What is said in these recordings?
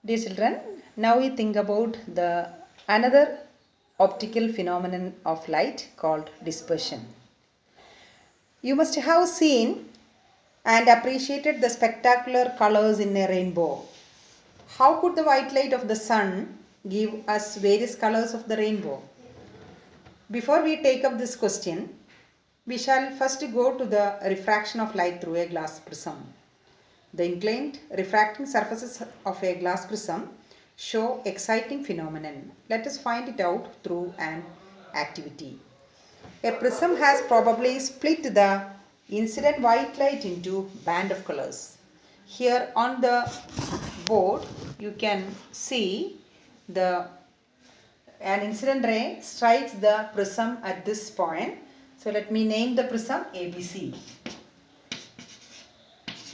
Dear children, now we think about the another optical phenomenon of light called dispersion. You must have seen and appreciated the spectacular colors in a rainbow. How could the white light of the sun give us various colors of the rainbow? Before we take up this question, we shall first go to the refraction of light through a glass prism. The inclined refracting surfaces of a glass prism show exciting phenomenon. Let us find it out through an activity. A prism has probably split the incident white light into band of colors. Here on the board you can see an incident ray strikes the prism at this point. So let me name the prism ABC.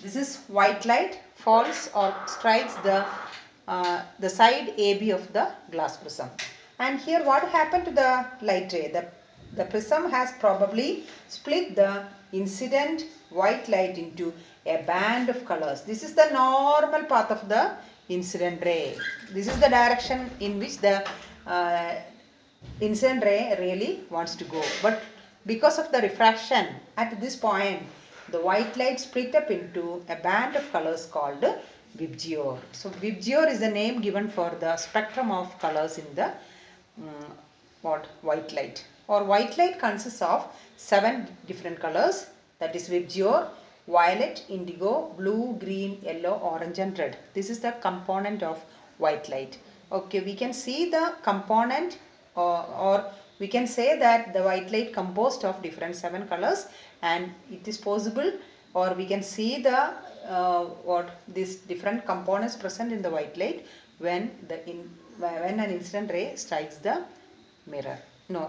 This is white light falls or strikes the side AB of the glass prism. And here what happened to the light ray? The prism has probably split the incident white light into a band of colors. This is the normal path of the incident ray. This is the direction in which the incident ray really wants to go. But because of the refraction at this point, the white light split up into a band of colors called VIBGYOR. So VIBGYOR is the name given for the spectrum of colors in the white light. Or white light consists of 7 different colors, that is VIBGYOR: violet, indigo, blue, green, yellow, orange and red. This is the component of white light. Okay, we can see the component or we can say that the white light composed of different 7 colors, and it is possible, or we can see the these different components present in the white light when an incident ray strikes the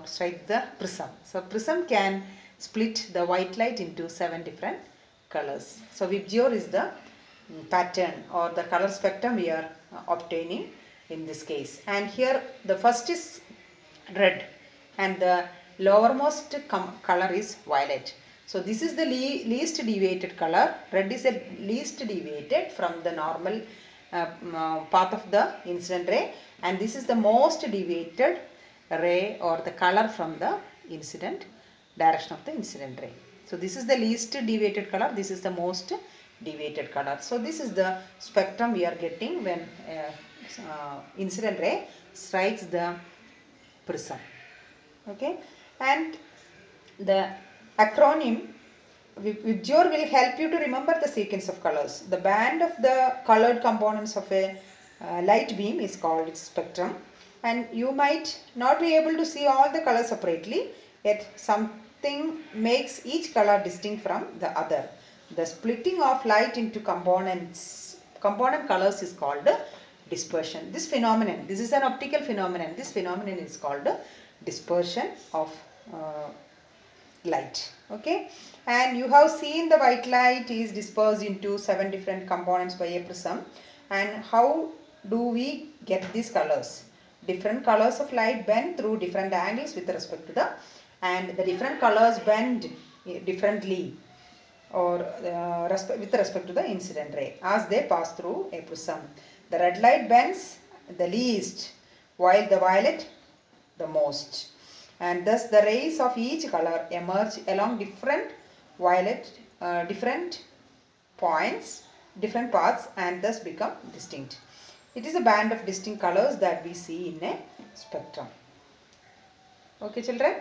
strikes the prism. So prism can split the white light into 7 different colors. So VIBGYOR is the pattern or the color spectrum we are obtaining in this case. And here the first is red and the lowermost color is violet. So this is the least deviated color. Red is the least deviated from the normal path of the incident ray, and this is the most deviated ray or the color from the incident direction of the incident ray. So this is the least deviated color, this is the most deviated color. So this is the spectrum we are getting when incident ray strikes the prism. Okay, and the acronym VIBGYOR will help you to remember the sequence of colors. The band of the colored components of a light beam is called its spectrum, and you might not be able to see all the colors separately, yet something makes each color distinct from the other. The splitting of light into component colors is called dispersion. This phenomenon, this is an optical phenomenon, this phenomenon is called dispersion of light. Okay, and you have seen the white light is dispersed into 7 different components by a prism. And how do we get these colors? Different colors of light bend through different angles with respect to the different colors bend differently or with respect to the incident ray as they pass through a prism. The red light bends the least while the violet the most, and thus the rays of each color emerge along different different points, different paths, and thus become distinct. It is a band of distinct colors that we see in a spectrum. Okay children.